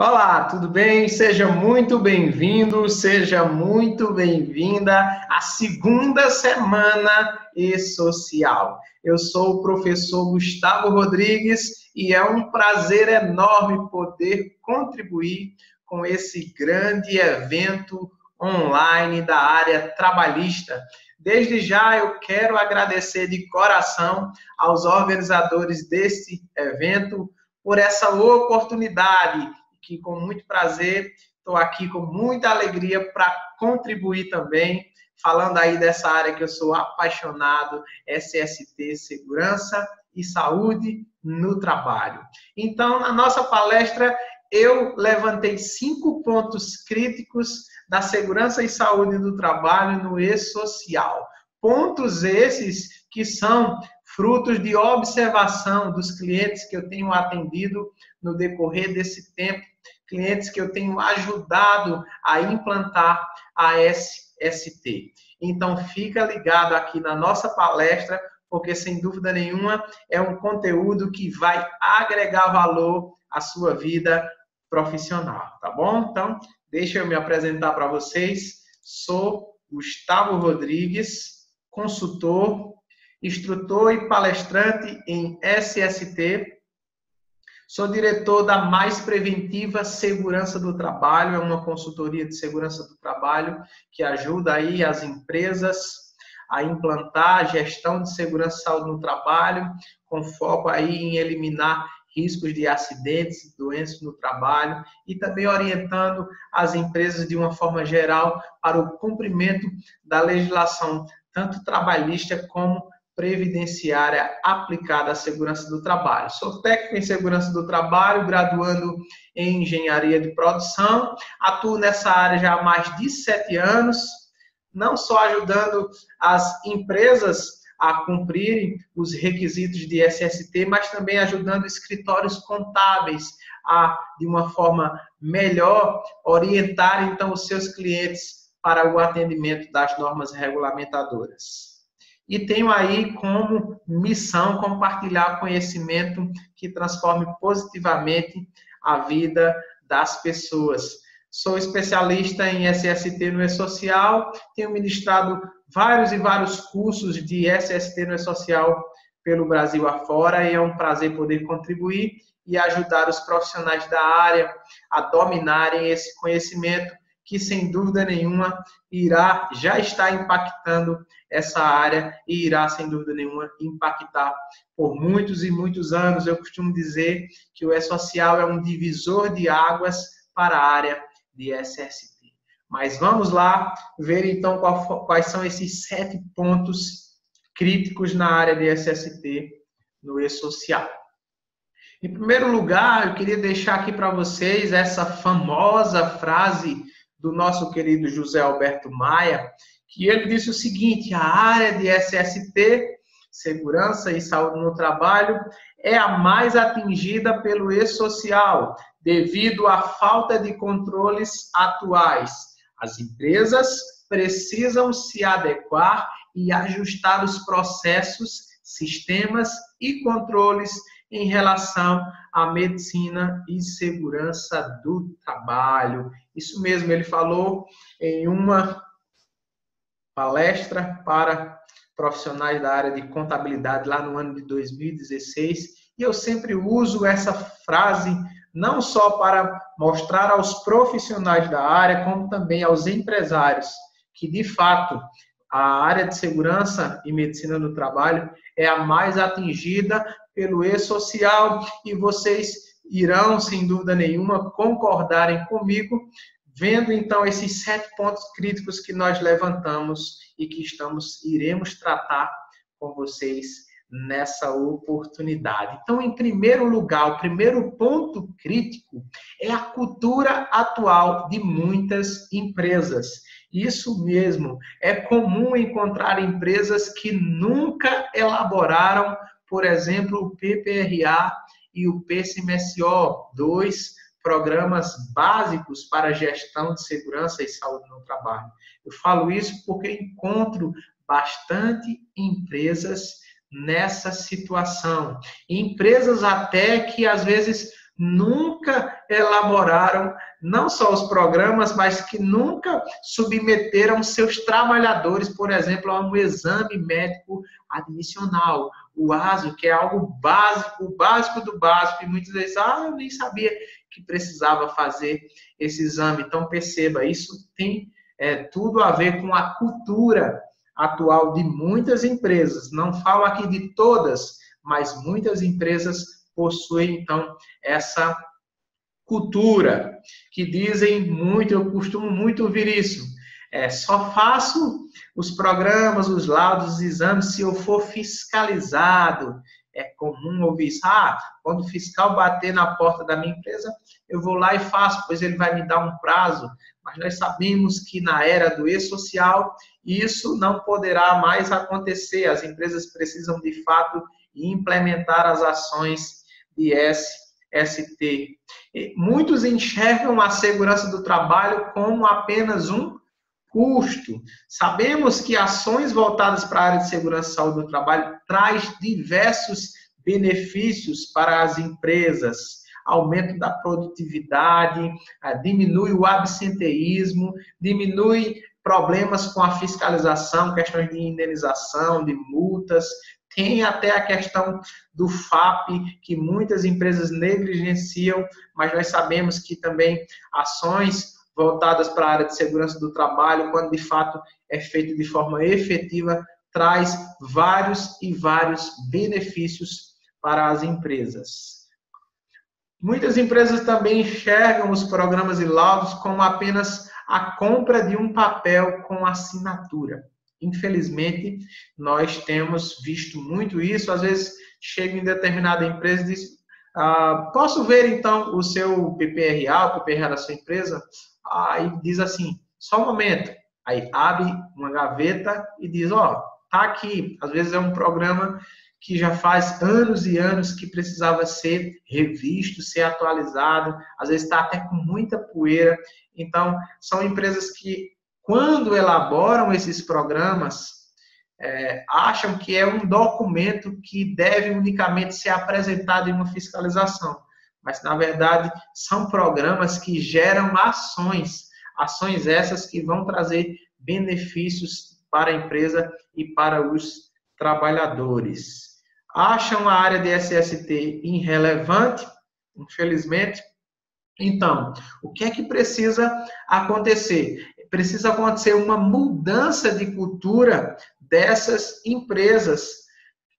Olá, tudo bem? Seja muito bem-vindo, seja muito bem-vinda à segunda semana E-Social. Eu sou o professor Gustavo Rodrigues e é um prazer enorme poder contribuir com esse grande evento online da área trabalhista. Desde já eu quero agradecer de coração aos organizadores desse evento por essa oportunidade que com muito prazer estou aqui com muita alegria para contribuir também, falando aí dessa área que eu sou apaixonado, SST, Segurança e Saúde no Trabalho. Então, na nossa palestra, eu levantei 5 pontos críticos da segurança e saúde do trabalho no E-Social. Pontos esses que são frutos de observação dos clientes que eu tenho atendido no decorrer desse tempo, clientes que eu tenho ajudado a implantar a SST. Então, fica ligado aqui na nossa palestra, porque, sem dúvida nenhuma, é um conteúdo que vai agregar valor à sua vida profissional, tá bom? Então, deixa eu me apresentar para vocês. Sou Gustavo Rodrigues, consultor, instrutor e palestrante em SST. Sou diretor da Mais Preventiva Segurança do Trabalho, é uma consultoria de segurança do trabalho que ajuda aí as empresas a implantar a gestão de segurança e saúde no trabalho, com foco aí em eliminar riscos de acidentes, doenças no trabalho e também orientando as empresas de uma forma geral para o cumprimento da legislação, tanto trabalhista como previdenciária aplicada à segurança do trabalho. Sou técnico em segurança do trabalho, graduando em engenharia de produção, atuo nessa área já há mais de 7 anos, não só ajudando as empresas a cumprirem os requisitos de SST, mas também ajudando escritórios contábeis a, de uma forma melhor, orientar então os seus clientes para o atendimento das normas regulamentadoras. E tenho aí como missão compartilhar conhecimento que transforme positivamente a vida das pessoas. Sou especialista em SST no E-Social, tenho ministrado vários e vários cursos de SST no E-Social pelo Brasil afora e é um prazer poder contribuir e ajudar os profissionais da área a dominarem esse conhecimento que, sem dúvida nenhuma, já está impactando essa área e irá, sem dúvida nenhuma, impactar por muitos e muitos anos. Eu costumo dizer que o E-Social é um divisor de águas para a área de SST. Mas vamos lá ver, então, quais são esses 7 pontos críticos na área de SST no E-Social. Em primeiro lugar, eu queria deixar aqui para vocês essa famosa frase do nosso querido José Alberto Maia, que ele disse o seguinte: a área de SST, Segurança e Saúde no Trabalho, é a mais atingida pelo E-Social, devido à falta de controles atuais. As empresas precisam se adequar e ajustar os processos, sistemas e controles em relação à medicina e segurança do trabalho. Isso mesmo, ele falou em uma palestra para profissionais da área de contabilidade lá no ano de 2016, e eu sempre uso essa frase não só para mostrar aos profissionais da área, como também aos empresários, que de fato a área de segurança e medicina do trabalho é a mais atingida pelo E-Social, e vocês irão, sem dúvida nenhuma, concordarem comigo, vendo então esses 7 pontos críticos que nós levantamos e que iremos tratar com vocês nessa oportunidade. Então, em primeiro lugar, o primeiro ponto crítico é a cultura atual de muitas empresas. Isso mesmo, é comum encontrar empresas que nunca elaboraram, por exemplo, o PPRA e o PCMSO, 2 programas básicos para a gestão de segurança e saúde no trabalho. Eu falo isso porque encontro bastante empresas nessa situação. Empresas até que, às vezes, nunca elaboraram não só os programas, mas que nunca submeteram seus trabalhadores, por exemplo, a um exame médico admissional, o ASO, que é algo básico, o básico do básico, e muitas vezes, eu nem sabia que precisava fazer esse exame. Então, perceba, isso tem tudo a ver com a cultura atual de muitas empresas. Não falo aqui de todas, mas muitas empresas possuem, então, essa cultura, que dizem muito, eu costumo muito ouvir isso, só faço os programas, os laudos, os exames, se eu for fiscalizado. É comum ouvir isso, quando o fiscal bater na porta da minha empresa, eu vou lá e faço, pois ele vai me dar um prazo. Mas nós sabemos que na era do e-social, isso não poderá mais acontecer. As empresas precisam, de fato, implementar as ações de ST. Muitos enxergam a segurança do trabalho como apenas um custo. Sabemos que ações voltadas para a área de segurança e saúde do trabalho traz diversos benefícios para as empresas. Aumento da produtividade, diminui o absenteísmo, diminui problemas com a fiscalização, questões de indenização, de multas. Tem até a questão do FAP, que muitas empresas negligenciam, mas nós sabemos que também ações voltadas para a área de segurança do trabalho, quando de fato é feito de forma efetiva, traz vários e vários benefícios para as empresas. Muitas empresas também enxergam os programas e laudos como apenas a compra de um papel com assinatura. Infelizmente, nós temos visto muito isso. Às vezes, chega em determinada empresa e diz, posso ver, então, o seu PPRA, o PPRA da sua empresa? Aí diz assim, só um momento. Aí abre uma gaveta e diz, tá aqui. Às vezes é um programa que já faz anos e anos que precisava ser revisto, ser atualizado. Às vezes está até com muita poeira. Então, são empresas que, quando elaboram esses programas, acham que é um documento que deve unicamente ser apresentado em uma fiscalização. Mas, na verdade, são programas que geram ações essas que vão trazer benefícios para a empresa e para os trabalhadores. Acham a área de SST irrelevante? Infelizmente. Então, o que é que precisa acontecer? Precisa acontecer uma mudança de cultura dessas empresas,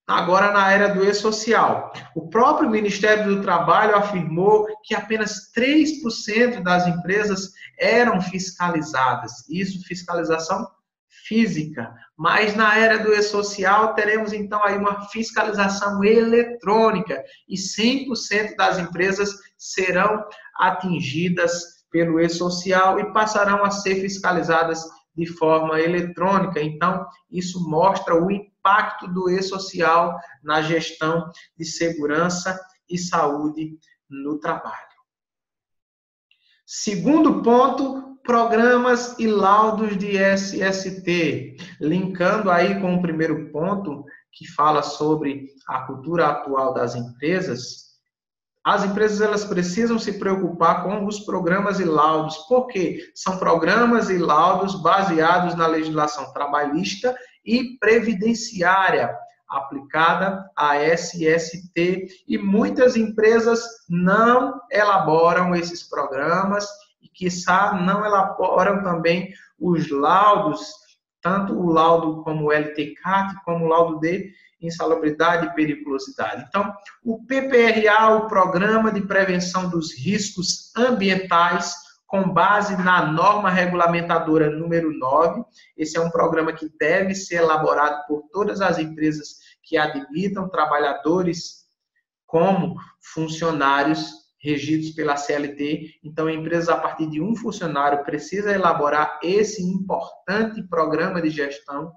agora na era do e-social. O próprio Ministério do Trabalho afirmou que apenas 3% das empresas eram fiscalizadas. Isso, fiscalização física. Mas na era do e-social teremos então aí uma fiscalização eletrônica e 100% das empresas serão atingidas pelo e-social e passarão a ser fiscalizadas de forma eletrônica. Então, isso mostra o impacto do e-social na gestão de segurança e saúde no trabalho. Segundo ponto, programas e laudos de SST. Linkando aí com o primeiro ponto, que fala sobre a cultura atual das empresas, as empresas elas precisam se preocupar com os programas e laudos, porque são programas e laudos baseados na legislação trabalhista e previdenciária aplicada à SST, e muitas empresas não elaboram esses programas e, quiçá, não elaboram também os laudos, tanto o laudo como o LTCAT, como o laudo de insalubridade e periculosidade. Então, o PPRA, o Programa de Prevenção dos Riscos Ambientais, com base na norma regulamentadora número 9, esse é um programa que deve ser elaborado por todas as empresas que admitam trabalhadores como funcionários regidos pela CLT. Então, empresas a partir de um funcionário precisa elaborar esse importante programa de gestão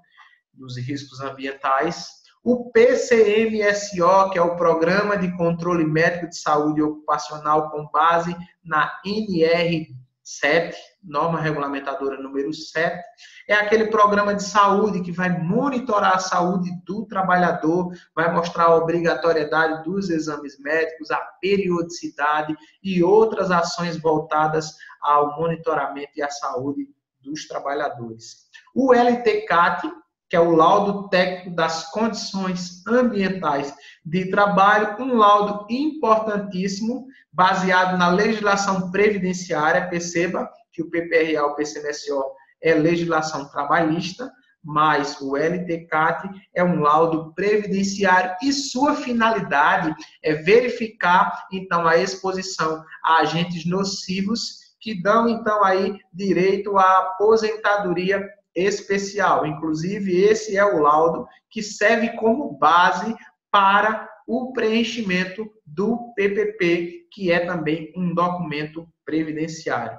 dos riscos ambientais. O PCMSO, que é o Programa de Controle Médico de Saúde Ocupacional, com base na NR 7, norma regulamentadora número 7, é aquele programa de saúde que vai monitorar a saúde do trabalhador, vai mostrar a obrigatoriedade dos exames médicos, a periodicidade e outras ações voltadas ao monitoramento e à saúde dos trabalhadores. O LTCAT, que é o laudo técnico das condições ambientais de trabalho, um laudo importantíssimo, baseado na legislação previdenciária. Perceba que o PPRA e o PCMSO é legislação trabalhista, mas o LTCAT é um laudo previdenciário e sua finalidade é verificar, então, a exposição a agentes nocivos que dão, então, aí direito à aposentadoria especial. Inclusive, esse é o laudo que serve como base para o preenchimento do PPP, que é também um documento previdenciário.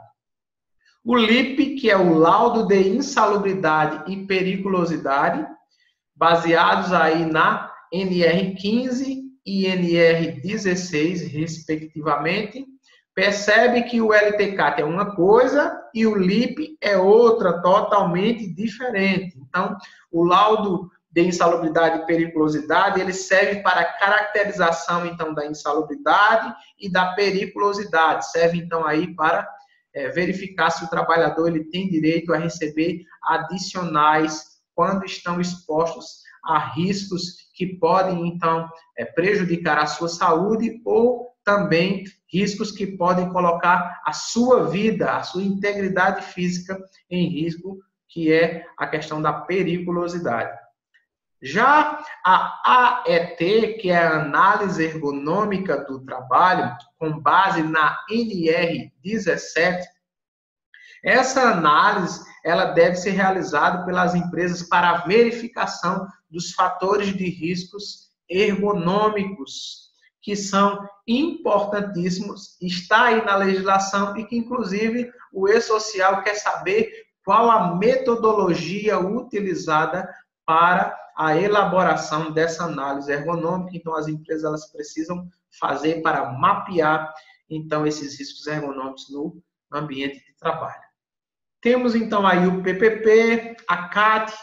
O LIP, que é o laudo de insalubridade e periculosidade, baseados aí na NR15 e NR16, respectivamente. Percebe que o LTCAT é uma coisa e o LIP é outra, totalmente diferente. Então, o laudo de insalubridade e periculosidade, ele serve para a caracterização, então, da insalubridade e da periculosidade. Serve, então, aí para verificar se o trabalhador ele tem direito a receber adicionais quando estão expostos a riscos que podem, então, prejudicar a sua saúde ou também riscos que podem colocar a sua vida, a sua integridade física em risco, que é a questão da periculosidade. Já a AET, que é a Análise Ergonômica do Trabalho, com base na NR17, essa análise ela deve ser realizada pelas empresas para a verificação dos fatores de riscos ergonômicos, que são importantíssimos, está aí na legislação e que, inclusive, o E-Social quer saber qual a metodologia utilizada para a elaboração dessa análise ergonômica. Então, as empresas elas precisam fazer para mapear, então, esses riscos ergonômicos no ambiente de trabalho. Temos, então, aí o PPP, a CAT,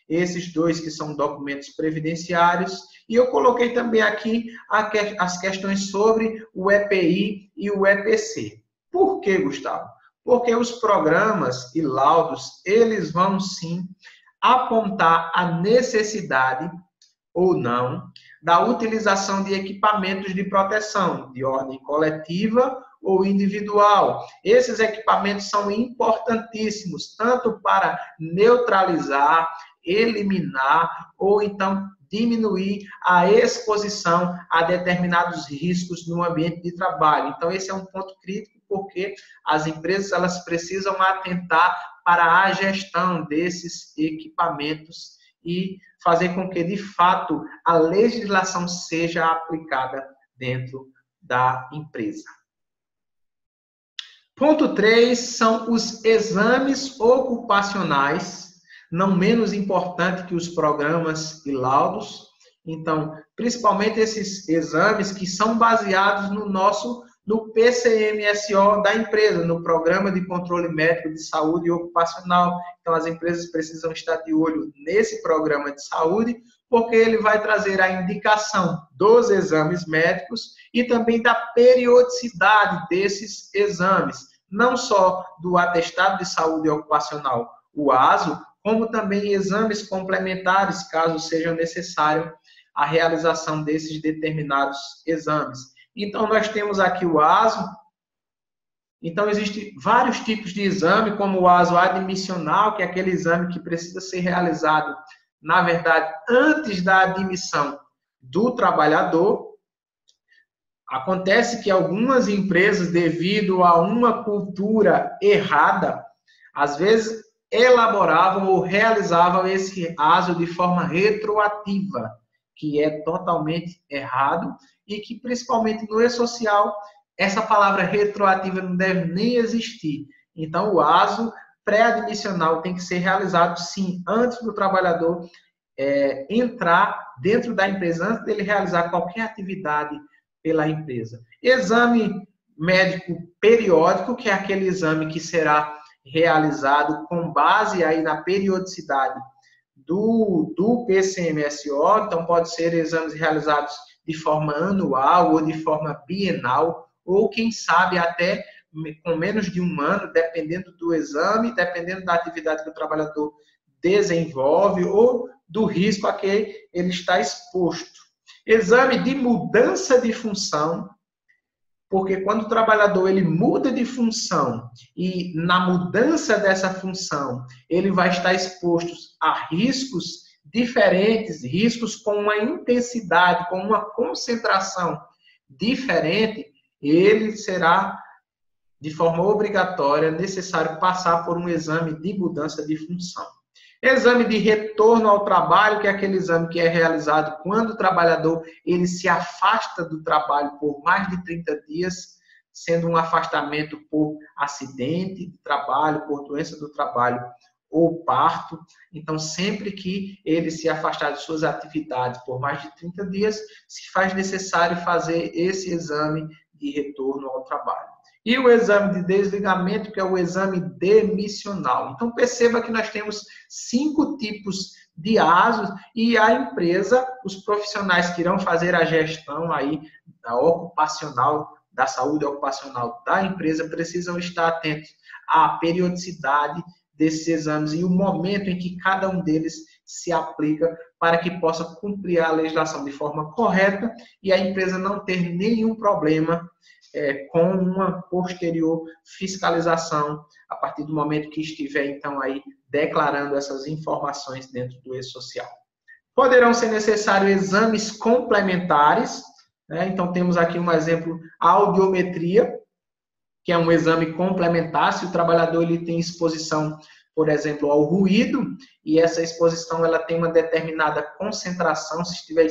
esses dois que são documentos previdenciários, e eu coloquei também aqui as questões sobre o EPI e o EPC. Por que, Gustavo? Porque os programas e laudos, eles vão sim apontar a necessidade ou não da utilização de equipamentos de proteção de ordem coletiva ou individual. Esses equipamentos são importantíssimos, tanto para neutralizar, eliminar ou então diminuir a exposição a determinados riscos no ambiente de trabalho. Então, esse é um ponto crítico, porque as empresas elas precisam atentar para a gestão desses equipamentos e fazer com que, de fato, a legislação seja aplicada dentro da empresa. Ponto 3 são os exames ocupacionais, não menos importante que os programas e laudos. Então, principalmente esses exames que são baseados no PCMSO da empresa, no Programa de Controle Médico de Saúde Ocupacional. Então, as empresas precisam estar de olho nesse programa de saúde, porque ele vai trazer a indicação dos exames médicos e também da periodicidade desses exames, não só do atestado de saúde ocupacional, o ASO, como também exames complementares, caso seja necessário a realização desses determinados exames. Então, nós temos aqui o ASO. Então, existem vários tipos de exame, como o ASO admissional, que é aquele exame que precisa ser realizado, na verdade, antes da admissão do trabalhador. Acontece que algumas empresas, devido a uma cultura errada, às vezes elaboravam ou realizavam esse ASO de forma retroativa, que é totalmente errado e que, principalmente no E-Social, essa palavra retroativa não deve nem existir. Então, o ASO pré-admissional tem que ser realizado, sim, antes do trabalhador entrar dentro da empresa, antes dele realizar qualquer atividade pela empresa. Exame médico periódico, que é aquele exame que será realizado com base aí na periodicidade do PCMSO. Então, pode ser exames realizados de forma anual ou de forma bienal, ou quem sabe até com menos de um ano, dependendo do exame, dependendo da atividade que o trabalhador desenvolve ou do risco a que ele está exposto. Exame de mudança de função, porque quando o trabalhador ele muda de função e na mudança dessa função ele vai estar exposto a riscos diferentes, riscos com uma intensidade, com uma concentração diferente, ele será de forma obrigatória necessário passar por um exame de mudança de função. Exame de retorno ao trabalho, que é aquele exame que é realizado quando o trabalhador ele se afasta do trabalho por mais de 30 dias, sendo um afastamento por acidente de trabalho, por doença do trabalho ou parto. Então, sempre que ele se afastar de suas atividades por mais de 30 dias, se faz necessário fazer esse exame de retorno ao trabalho. E o exame de desligamento, que é o exame demissional. Então, perceba que nós temos 5 tipos de ASOs e a empresa, os profissionais que irão fazer a gestão aí da ocupacional, da saúde ocupacional da empresa, precisam estar atentos à periodicidade desses exames e o momento em que cada um deles se aplica para que possa cumprir a legislação de forma correta e a empresa não ter nenhum problema com uma posterior fiscalização a partir do momento que estiver, então, aí declarando essas informações dentro do e-social. Poderão ser necessários exames complementares, né? Então, temos aqui um exemplo, a audiometria, que é um exame complementar, se o trabalhador ele tem exposição, por exemplo, ao ruído, e essa exposição ela tem uma determinada concentração, se estiver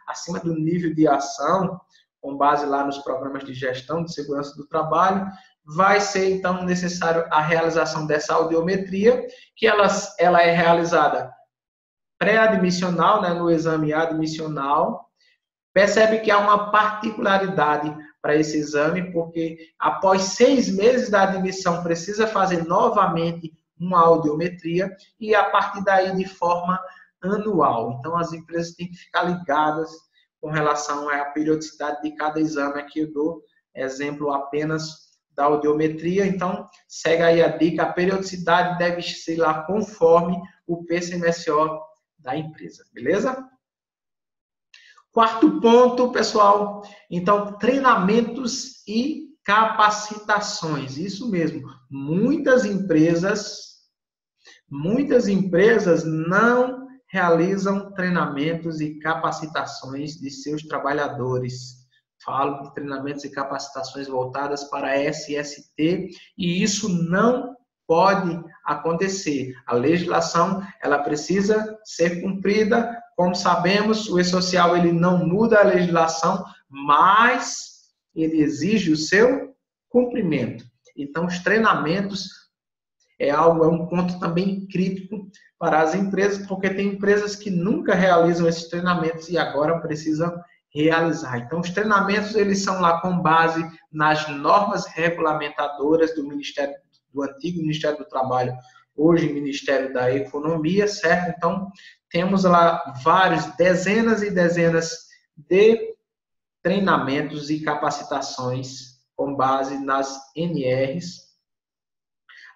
acima do nível de ação, com base lá nos programas de gestão de segurança do trabalho, vai ser, então, necessário a realização dessa audiometria, que ela é realizada pré-admissional, né, no exame admissional. Percebe que há uma particularidade para esse exame, porque após 6 meses da admissão precisa fazer novamente uma audiometria e a partir daí de forma anual. Então, as empresas têm que ficar ligadas com relação à periodicidade de cada exame. Aqui eu dou exemplo apenas da audiometria. Então, segue aí a dica, a periodicidade deve ser lá conforme o PCMSO da empresa, beleza? Quarto ponto, pessoal, então, treinamentos e capacitações. Isso mesmo, muitas empresas não realizam treinamentos e capacitações de seus trabalhadores. Falo de treinamentos e capacitações voltadas para a SST e isso não pode acontecer. A legislação ela precisa ser cumprida. Como sabemos, o e-social ele não muda a legislação, mas ele exige o seu cumprimento. Então, os treinamentos é um ponto também crítico para as empresas, porque tem empresas que nunca realizam esses treinamentos e agora precisam realizar. Então, os treinamentos eles são lá com base nas normas regulamentadoras do Ministério, do antigo Ministério do Trabalho, hoje Ministério da Economia, certo? Então, temos lá dezenas e dezenas de treinamentos e capacitações com base nas NRs.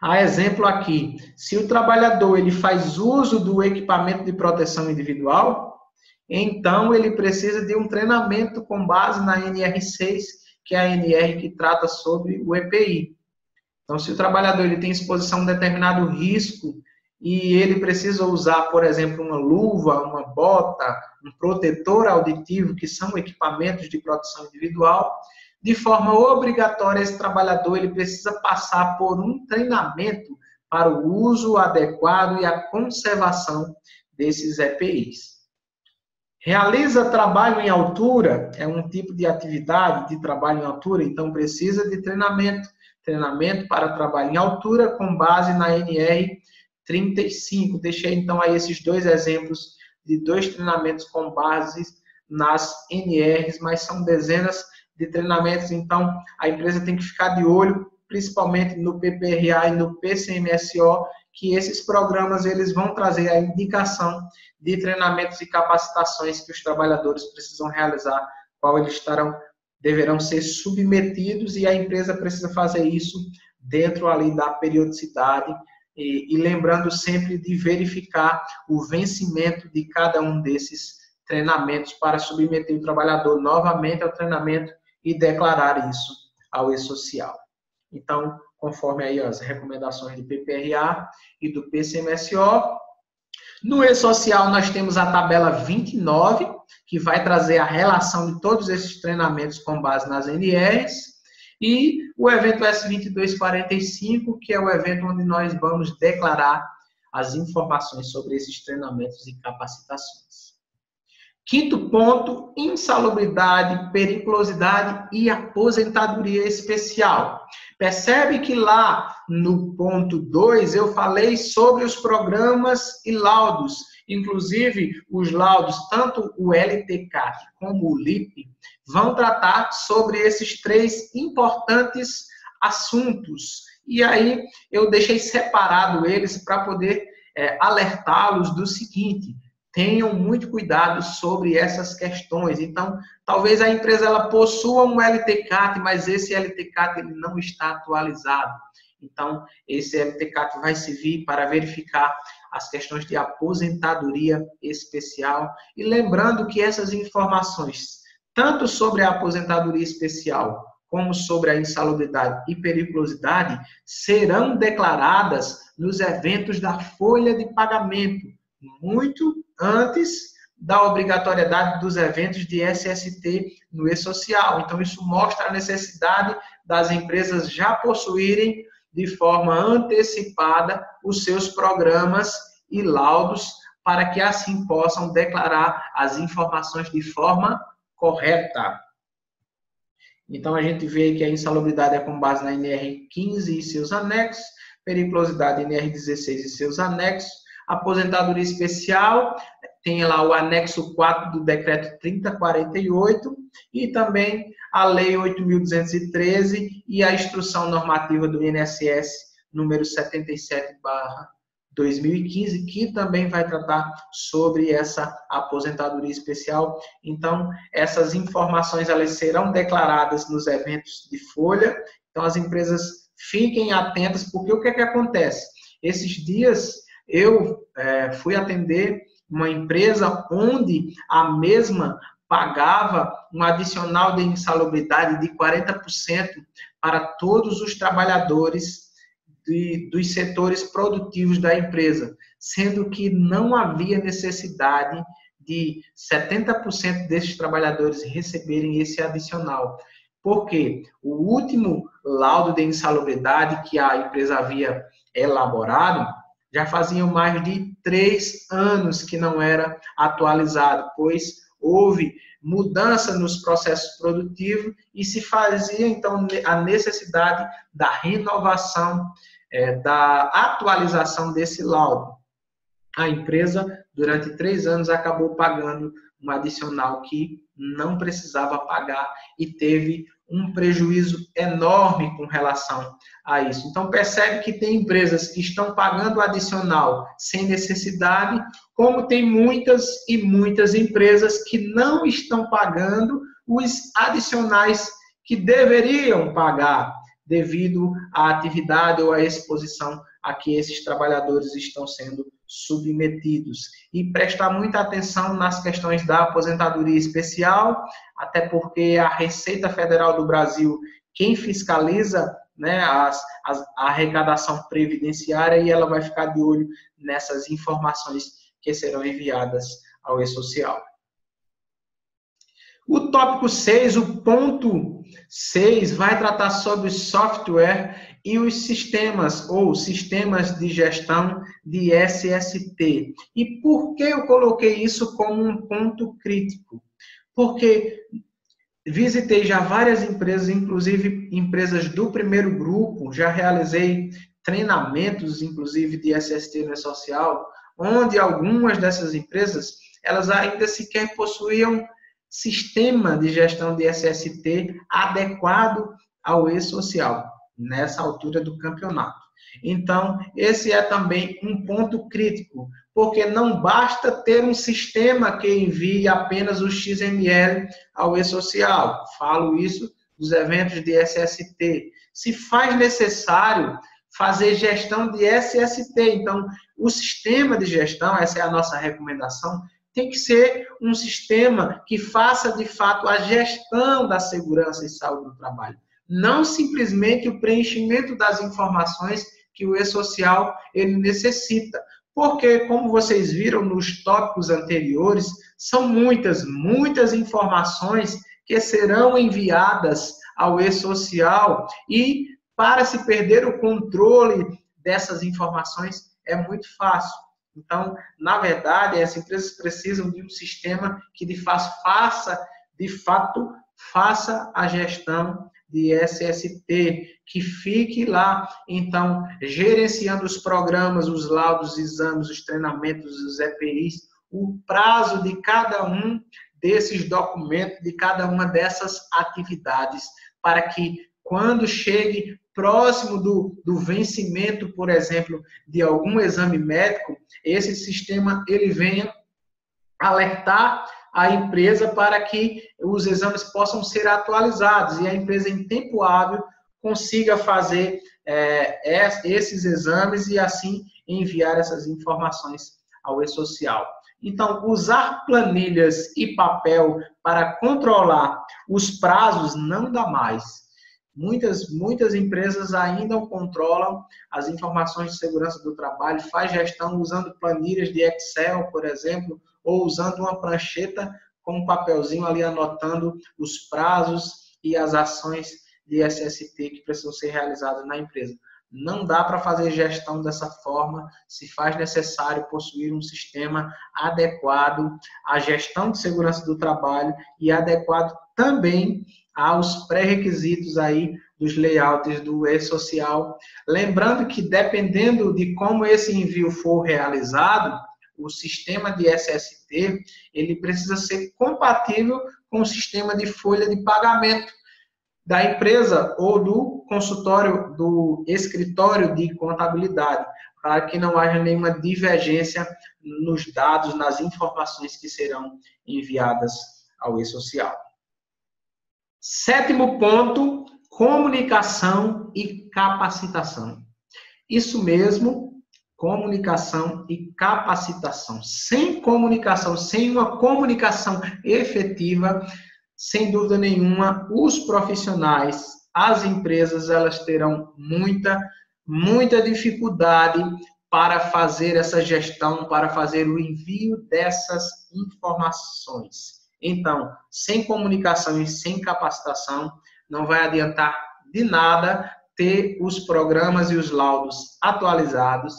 Há exemplo aqui, se o trabalhador ele faz uso do equipamento de proteção individual, então ele precisa de um treinamento com base na NR6, que é a NR que trata sobre o EPI. Então, se o trabalhador ele tem exposição a um determinado risco e ele precisa usar, por exemplo, uma luva, uma bota, um protetor auditivo, que são equipamentos de proteção individual, de forma obrigatória, esse trabalhador ele precisa passar por um treinamento para o uso adequado e a conservação desses EPIs. Realiza trabalho em altura, é um tipo de atividade de trabalho em altura, então precisa de treinamento para trabalho em altura com base na NR 35. Deixei então aí esses 2 exemplos de 2 treinamentos com base nas NRs, mas são dezenas de treinamentos. Então, a empresa tem que ficar de olho, principalmente no PPRA e no PCMSO, que esses programas eles vão trazer a indicação de treinamentos e capacitações que os trabalhadores precisam realizar, qual eles deverão ser submetidos, e a empresa precisa fazer isso dentro ali da periodicidade, e lembrando sempre de verificar o vencimento de cada um desses treinamentos para submeter o trabalhador novamente ao treinamento e declarar isso ao E-Social. Então, conforme aí as recomendações do PPRA e do PCMSO. No E-Social, nós temos a tabela 29, que vai trazer a relação de todos esses treinamentos com base nas NRs, e o evento S2245, que é o evento onde nós vamos declarar as informações sobre esses treinamentos e capacitações. Quinto ponto, insalubridade, periculosidade e aposentadoria especial. Percebe que lá no ponto 2 eu falei sobre os programas e laudos. Inclusive, os laudos, tanto o LTCAT como o LIP, vão tratar sobre esses três importantes assuntos. E aí eu deixei separado eles para poder alertá-los do seguinte: tenham muito cuidado sobre essas questões. Então, talvez a empresa ela possua um LTCAT, mas esse LTCAT ele não está atualizado. Então, esse LTCAT vai servir para verificar as questões de aposentadoria especial. E lembrando que essas informações, tanto sobre a aposentadoria especial, como sobre a insalubridade e periculosidade, serão declaradas nos eventos da folha de pagamento, muito antes da obrigatoriedade dos eventos de SST no E-Social. Então, isso mostra a necessidade das empresas já possuírem de forma antecipada os seus programas e laudos, para que assim possam declarar as informações de forma correta. Então, a gente vê que a insalubridade é com base na NR15 e seus anexos, periculosidade NR16 e seus anexos, aposentadoria especial, tem lá o anexo 4 do decreto 3048 e também a lei 8.213 e a instrução normativa do INSS número 77/2015, que também vai tratar sobre essa aposentadoria especial. Então, essas informações elas serão declaradas nos eventos de folha. Então, as empresas fiquem atentas, porque o que é que acontece? Esses dias eu fui atender uma empresa onde a mesma pagava um adicional de insalubridade de 40% para todos os trabalhadores dos setores produtivos da empresa, sendo que não havia necessidade de 70% desses trabalhadores receberem esse adicional. Porque o último laudo de insalubridade que a empresa havia elaborado já faziam mais de 3 anos que não era atualizado, pois houve mudança nos processos produtivos e se fazia, então, a necessidade da renovação, da atualização desse laudo. A empresa, durante 3 anos, acabou pagando um adicional que não precisava pagar e teve um prejuízo enorme com relação a isso. Então, percebe que tem empresas que estão pagando adicional sem necessidade, como tem muitas e muitas empresas que não estão pagando os adicionais que deveriam pagar devido à atividade ou à exposição a que esses trabalhadores estão sendo submetidos. E prestar muita atenção nas questões da aposentadoria especial, até porque a Receita Federal do Brasil, quem fiscaliza, né, a arrecadação previdenciária, e ela vai ficar de olho nessas informações que serão enviadas ao E-Social. O tópico 6, o ponto 6, vai tratar sobre software e os sistemas, ou sistemas de gestão de SST. E por que eu coloquei isso como um ponto crítico? Porque visitei já várias empresas, inclusive empresas do primeiro grupo, já realizei treinamentos, inclusive, de SST no E-Social, onde algumas dessas empresas, elas ainda sequer possuíam sistema de gestão de SST adequado ao e-social, nessa altura do campeonato. Então, esse é também um ponto crítico, porque não basta ter um sistema que envie apenas o XML ao e-social. Falo isso dos eventos de SST. Se faz necessário fazer gestão de SST, então, o sistema de gestão, essa é a nossa recomendação, tem que ser um sistema que faça, de fato, a gestão da segurança e saúde do trabalho. Não simplesmente o preenchimento das informações que o e-social ele necessita. Porque, como vocês viram nos tópicos anteriores, são muitas informações que serão enviadas ao e-social e, para se perder o controle dessas informações, é muito fácil. Então, na verdade, as empresas precisam de um sistema que, de fato, faça a gestão de SST, que fique lá, então, gerenciando os programas, os laudos, os exames, os treinamentos, os EPIs, o prazo de cada um desses documentos, de cada uma dessas atividades, para que, quando chegue próximo do vencimento, por exemplo, de algum exame médico, esse sistema ele venha alertar a empresa para que os exames possam ser atualizados e a empresa, em tempo hábil, consiga fazer esses exames e, assim, enviar essas informações ao e-social. Então, usar planilhas e papel para controlar os prazos não dá mais. Muitas empresas ainda controlam as informações de segurança do trabalho, faz gestão usando planilhas de Excel, por exemplo, ou usando uma prancheta com um papelzinho ali anotando os prazos e as ações de SST que precisam ser realizadas na empresa. Não dá para fazer gestão dessa forma, se faz necessário possuir um sistema adequado à gestão de segurança do trabalho e adequado também aos pré-requisitos aí dos layouts do e-social. Lembrando que, dependendo de como esse envio for realizado, o sistema de SST ele precisa ser compatível com o sistema de folha de pagamento da empresa ou do consultório, do escritório de contabilidade, para que não haja nenhuma divergência nos dados, nas informações que serão enviadas ao e-social. 7º ponto, comunicação e capacitação. Isso mesmo, comunicação e capacitação. Sem comunicação, sem uma comunicação efetiva, sem dúvida nenhuma, os profissionais, as empresas, elas terão muita dificuldade para fazer essa gestão, para fazer o envio dessas informações. Então, sem comunicação e sem capacitação, não vai adiantar de nada ter os programas e os laudos atualizados,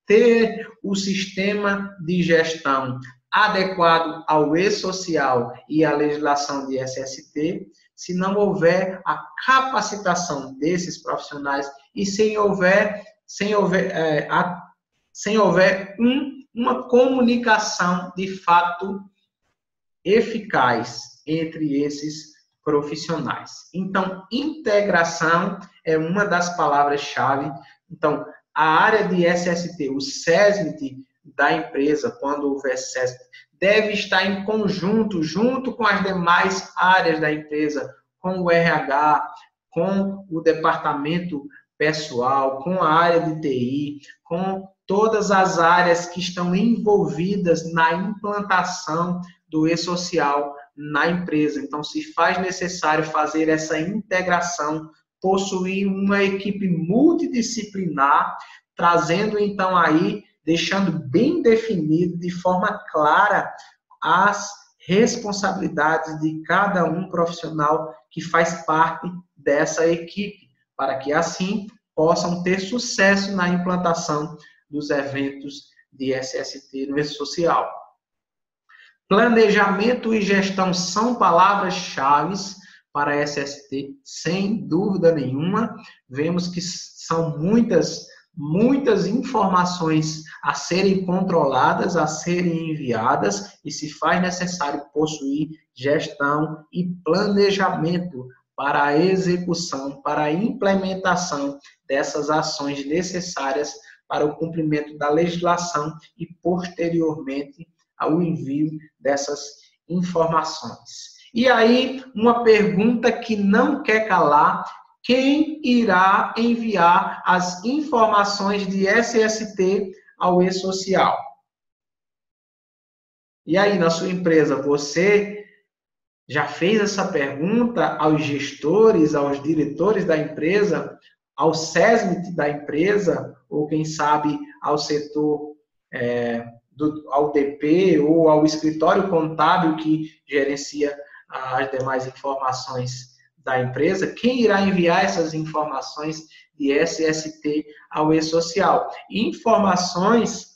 ter o sistema de gestão adequado ao e-social e à legislação de SST, se não houver a capacitação desses profissionais e sem houver uma comunicação de fato eficaz entre esses profissionais. Então, integração é uma das palavras-chave. Então, a área de SST, o SESMIT da empresa, quando houver SESMIT, deve estar em conjunto, junto com as demais áreas da empresa, com o RH, com o departamento pessoal, com a área de TI, com todas as áreas que estão envolvidas na implantação do e-social na empresa. Então, se faz necessário fazer essa integração, possuir uma equipe multidisciplinar, trazendo então aí, deixando bem definido, de forma clara, as responsabilidades de cada um profissional que faz parte dessa equipe, para que assim possam ter sucesso na implantação dos eventos de SST no e-social. Planejamento e gestão são palavras-chave para SST, sem dúvida nenhuma. Vemos que são muitas muitas informações a serem controladas, a serem enviadas, e se faz necessário possuir gestão e planejamento para a execução, para a implementação dessas ações necessárias para o cumprimento da legislação e, posteriormente, ao envio dessas informações. E aí, uma pergunta que não quer calar: quem irá enviar as informações de SST ao e-social? E aí, na sua empresa, você já fez essa pergunta aos gestores, aos diretores da empresa, ao SESMIT da empresa, ou quem sabe ao setor, ao DP, ou ao escritório contábil que gerencia as demais informações da empresa? Quem irá enviar essas informações de SST ao e-social? Informações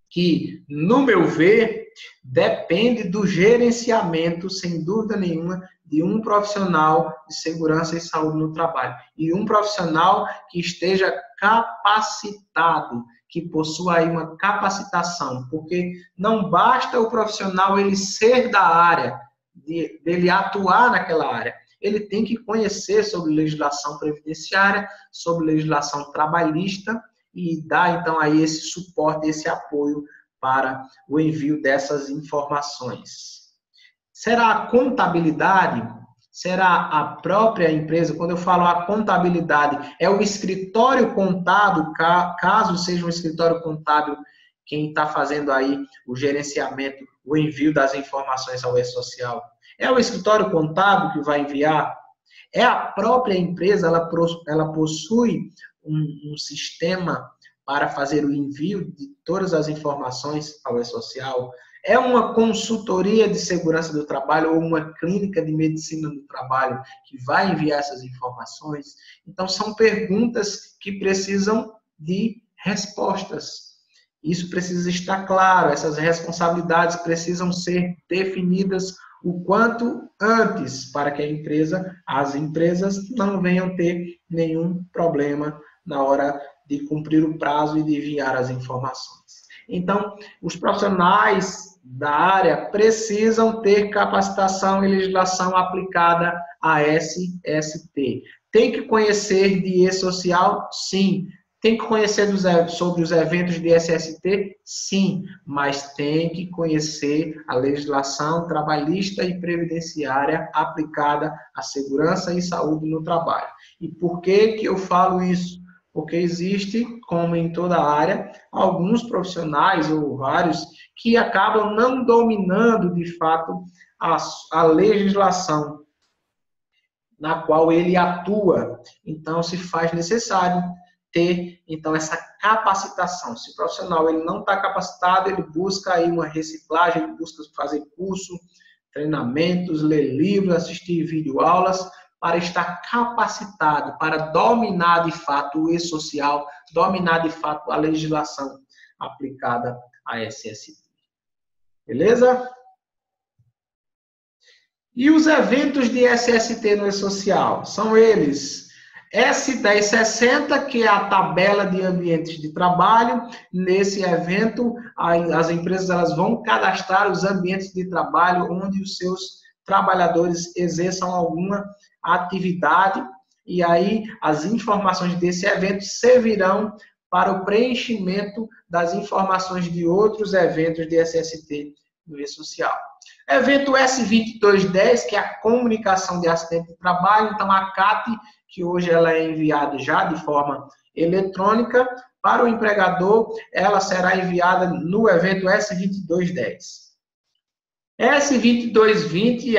que, no meu ver, depende do gerenciamento, sem dúvida nenhuma, de um profissional de segurança e saúde no trabalho. E um profissional que esteja capacitado, que possua aí uma capacitação, porque não basta o profissional ele ser da área, dele atuar naquela área. Ele tem que conhecer sobre legislação previdenciária, sobre legislação trabalhista e dar, então, aí esse suporte, esse apoio para o envio dessas informações. Será a contabilidade? Será a própria empresa? Quando eu falo a contabilidade, é o escritório contábil, caso seja um escritório contábil quem está fazendo aí o gerenciamento, o envio das informações ao e-social. É o escritório contábil que vai enviar? É a própria empresa, ela possui um sistema para fazer o envio de todas as informações ao e-social? É uma consultoria de segurança do trabalho ou uma clínica de medicina do trabalho que vai enviar essas informações? Então, são perguntas que precisam de respostas. Isso precisa estar claro, essas responsabilidades precisam ser definidas o quanto antes, para que as empresas não venham ter nenhum problema na hora de cumprir o prazo e de enviar as informações. Então, os profissionais da área precisam ter capacitação e legislação aplicada a SST. Tem que conhecer de e-social? Sim. Tem que conhecer sobre os eventos de SST? Sim. Mas tem que conhecer a legislação trabalhista e previdenciária aplicada à segurança e saúde no trabalho. E por que eu falo isso? Porque existe, como em toda área, alguns profissionais ou vários que acabam não dominando, de fato, a legislação na qual ele atua. Então, se faz necessário ter, então, essa capacitação. Se o profissional ele não está capacitado, ele busca aí uma reciclagem, ele busca fazer curso, treinamentos, ler livros, assistir videoaulas, para estar capacitado, para dominar de fato o e-social, dominar de fato a legislação aplicada a SST. Beleza? E os eventos de SST no e-social? São eles: S1060, que é a tabela de ambientes de trabalho. Nesse evento, as empresas elas vão cadastrar os ambientes de trabalho onde os seus trabalhadores exerçam alguma atividade, e aí as informações desse evento servirão para o preenchimento das informações de outros eventos de SST no e-social. Evento S2210, que é a comunicação de acidente de trabalho. Então, a CAT, que hoje ela é enviada já de forma eletrônica para o empregador, ela será enviada no evento S2210. S2220,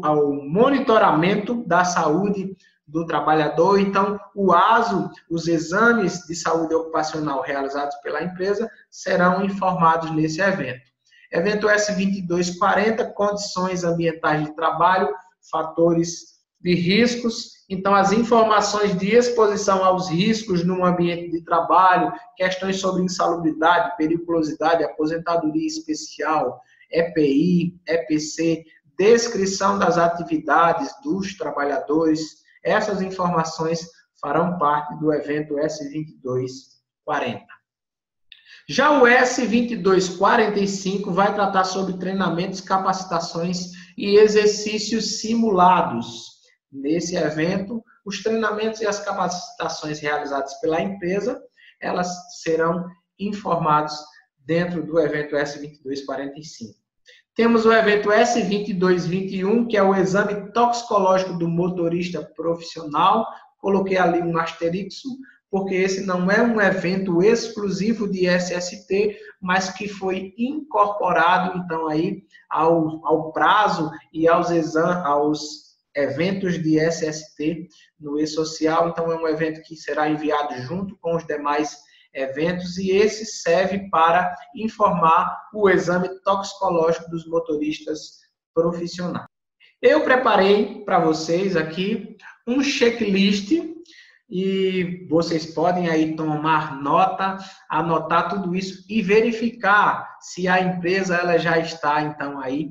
ao monitoramento da saúde do trabalhador. Então, o ASO, os exames de saúde ocupacional realizados pela empresa, serão informados nesse evento. Evento S2240, condições ambientais de trabalho, fatores de riscos. Então, as informações de exposição aos riscos no ambiente de trabalho, questões sobre insalubridade, periculosidade, aposentadoria especial, EPI, EPC, descrição das atividades dos trabalhadores. Essas informações farão parte do evento S2240. Já o S2245 vai tratar sobre treinamentos, capacitações e exercícios simulados. Nesse evento, os treinamentos e as capacitações realizadas pela empresa, elas serão informados dentro do evento S2245. Temos o evento S2221, que é o exame toxicológico do motorista profissional. Coloquei ali um asterisco, porque esse não é um evento exclusivo de SST, mas que foi incorporado, então, aí ao prazo e aos eventos de SST no E-Social. Então, é um evento que será enviado junto com os demais eventos, e esse serve para informar o exame toxicológico dos motoristas profissionais. Eu preparei para vocês aqui um checklist, e vocês podem aí tomar nota, anotar tudo isso e verificar se a empresa ela já está, então, aí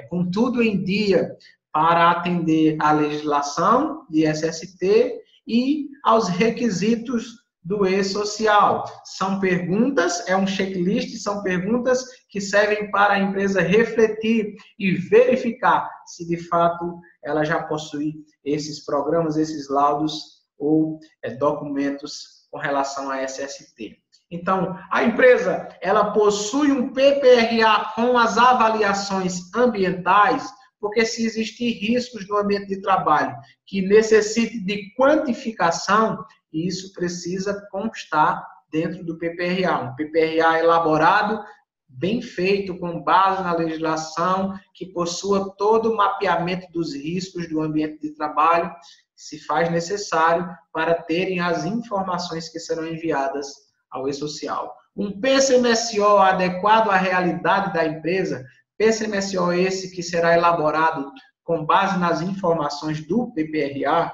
com tudo em dia para atender à legislação de SST e aos requisitos do E-Social. São perguntas, é um checklist, são perguntas que servem para a empresa refletir e verificar se de fato ela já possui esses programas, esses laudos ou documentos com relação a SST. Então, a empresa ela possui um PPRA com as avaliações ambientais, porque se existir riscos no ambiente de trabalho que necessite de quantificação, isso precisa constar dentro do PPRA. Um PPRA elaborado, bem feito, com base na legislação, que possua todo o mapeamento dos riscos do ambiente de trabalho, se faz necessário para terem as informações que serão enviadas ao E-Social. Um PCMSO adequado à realidade da empresa, PCMSO esse que será elaborado com base nas informações do PPRA.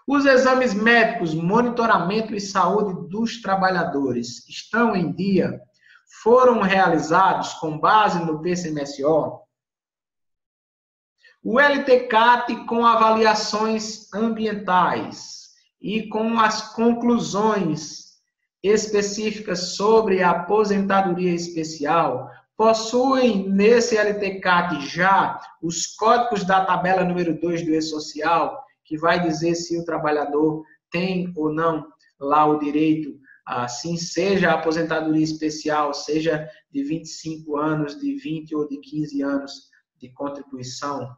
Os exames médicos, monitoramento e saúde dos trabalhadores estão em dia? Foram realizados com base no PCMSO? O LTCAT com avaliações ambientais e com as conclusões específicas sobre a aposentadoria especial possuem nesse LTCAT já os códigos da tabela número 2 do E-Social, que vai dizer se o trabalhador tem ou não lá o direito, assim, seja a aposentadoria especial, seja de 25 anos, de 20 ou de 15 anos de contribuição.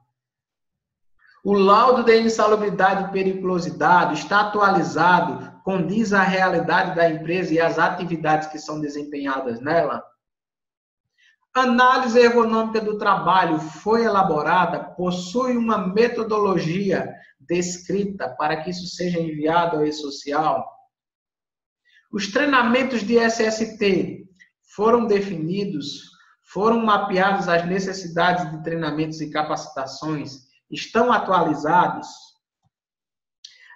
O laudo de insalubridade e periculosidade está atualizado, condiz à realidade da empresa e às atividades que são desempenhadas nela. Análise ergonômica do trabalho foi elaborada, possui uma metodologia descrita para que isso seja enviado ao E-Social. Os treinamentos de SST foram definidos, foram mapeados as necessidades de treinamentos e capacitações, estão atualizados.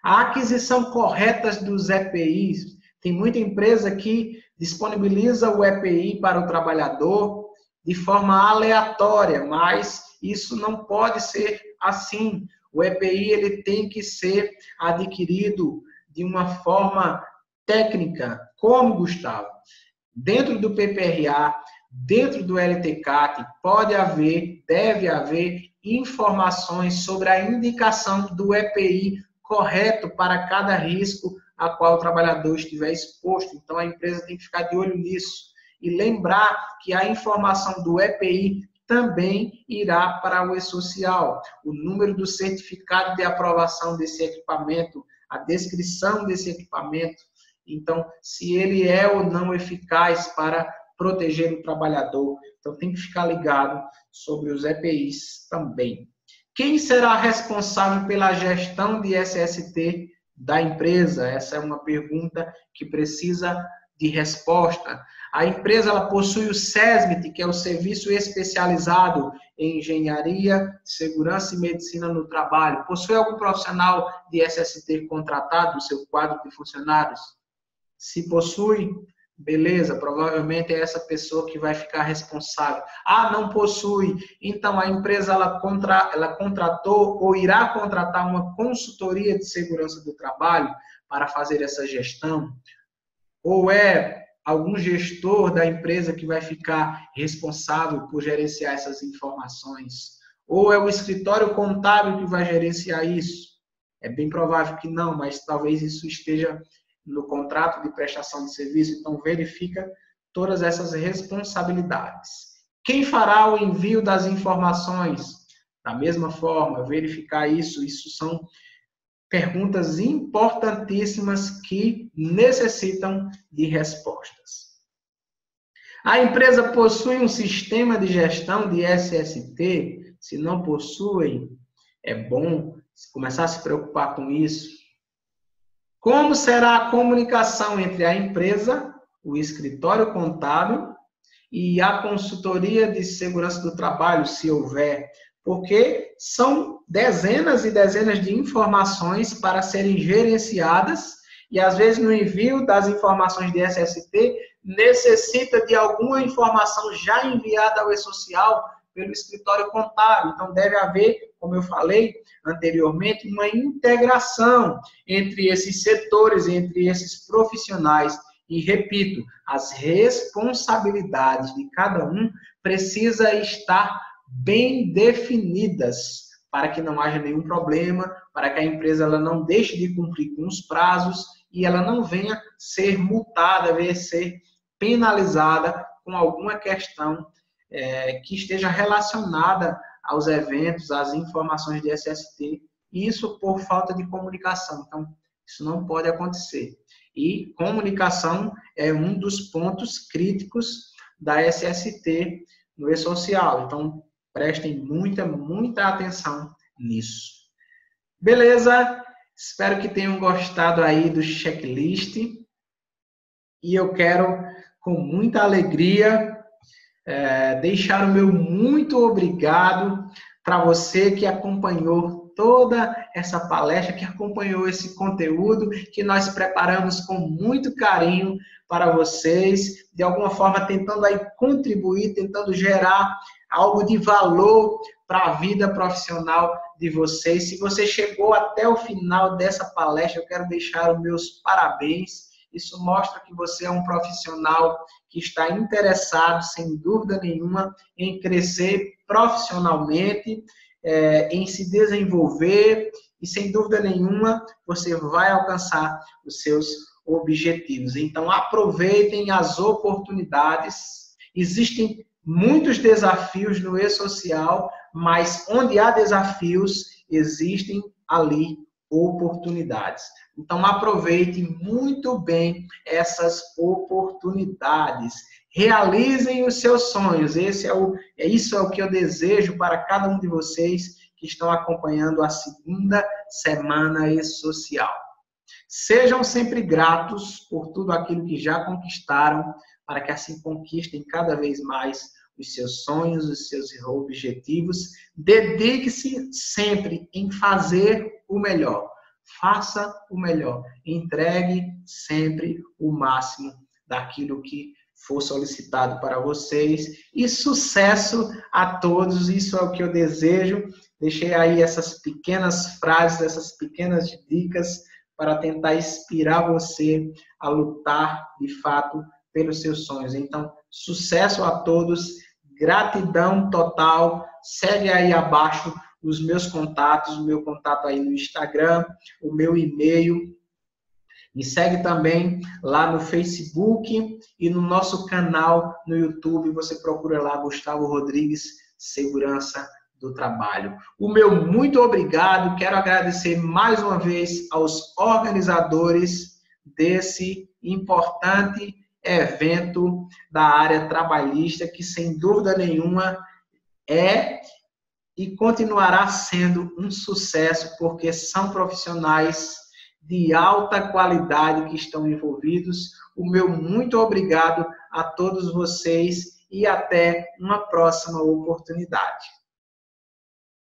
A aquisição correta dos EPIs, tem muita empresa que disponibiliza o EPI para o trabalhador de forma aleatória, mas isso não pode ser assim. O EPI ele tem que ser adquirido de uma forma técnica. Como, Gustavo? Dentro do PPRA, dentro do LTCAT, pode haver, deve haver informações sobre a indicação do EPI correto para cada risco a qual o trabalhador estiver exposto. Então, a empresa tem que ficar de olho nisso. E lembrar que a informação do EPI também irá para o E-Social. O número do certificado de aprovação desse equipamento, a descrição desse equipamento. Então, se ele é ou não eficaz para proteger o trabalhador. Então, tem que ficar ligado sobre os EPIs também. Quem será responsável pela gestão de SST da empresa? Essa é uma pergunta que precisa de resposta. A empresa ela possui o SESMIT, que é o Serviço Especializado em Engenharia, Segurança e Medicina no Trabalho. Possui algum profissional de SST contratado no seu quadro de funcionários? Se possui, Beleza, provavelmente é essa pessoa que vai ficar responsável. Ah, não possui. Então a empresa ela contratou ou irá contratar uma consultoria de segurança do trabalho para fazer essa gestão? Ou é algum gestor da empresa que vai ficar responsável por gerenciar essas informações? Ou é o escritório contábil que vai gerenciar isso? É bem provável que não, mas talvez isso esteja no contrato de prestação de serviço. Então, verifica todas essas responsabilidades. Quem fará o envio das informações? Da mesma forma, verificar isso. Isso são perguntas importantíssimas que necessitam de respostas. A empresa possui um sistema de gestão de SST? Se não possui, é bom começar a se preocupar com isso. Como será a comunicação entre a empresa, o escritório contábil e a consultoria de segurança do trabalho, se houver? Porque são dezenas e dezenas de informações para serem gerenciadas e, às vezes, no envio das informações de SST, necessita de alguma informação já enviada ao e-social pelo escritório contábil. Então, deve haver, como eu falei anteriormente, uma integração entre esses setores, entre esses profissionais. E, repito, as responsabilidades de cada um precisam estar bem definidas para que não haja nenhum problema, para que a empresa ela não deixe de cumprir com os prazos e ela não venha ser multada, venha ser penalizada com alguma questão que esteja relacionada aos eventos, às informações de SST, isso por falta de comunicação. Então, isso não pode acontecer. E comunicação é um dos pontos críticos da SST no e-social. Então, prestem muita atenção nisso. Beleza? Espero que tenham gostado aí do checklist. E eu quero, com muita alegria, deixar o meu muito obrigado para você que acompanhou toda essa palestra, que acompanhou esse conteúdo que nós preparamos com muito carinho para vocês, de alguma forma tentando aí contribuir, tentando gerar algo de valor para a vida profissional de vocês. Se você chegou até o final dessa palestra, eu quero deixar os meus parabéns. Isso mostra que você é um profissional que está interessado, sem dúvida nenhuma, em crescer profissionalmente, em se desenvolver e, sem dúvida nenhuma, você vai alcançar os seus objetivos. Então, aproveitem as oportunidades. Existem muitos desafios no e-social, mas onde há desafios, existem ali oportunidades. Então, aproveitem muito bem essas oportunidades. Realizem os seus sonhos. Isso é o que eu desejo para cada um de vocês que estão acompanhando a segunda semana e-social. Sejam sempre gratos por tudo aquilo que já conquistaram, para que assim conquistem cada vez mais os seus sonhos, os seus objetivos. Dedique-se sempre em fazer o melhor. Faça o melhor. Entregue sempre o máximo daquilo que for solicitado para vocês. E sucesso a todos. Isso é o que eu desejo. Deixei aí essas pequenas frases, essas pequenas dicas para tentar inspirar você a lutar, de fato, pelos seus sonhos. Então, sucesso a todos. Gratidão total. Segue aí abaixo os meus contatos, o meu contato aí no Instagram, o meu e-mail. Me segue também lá no Facebook e no nosso canal no YouTube. Você procura lá Gustavo Rodrigues, Segurança do Trabalho. O meu muito obrigado. Quero agradecer mais uma vez aos organizadores desse importante evento da área trabalhista, que sem dúvida nenhuma é e continuará sendo um sucesso, porque são profissionais de alta qualidade que estão envolvidos. O meu muito obrigado a todos vocês e até uma próxima oportunidade.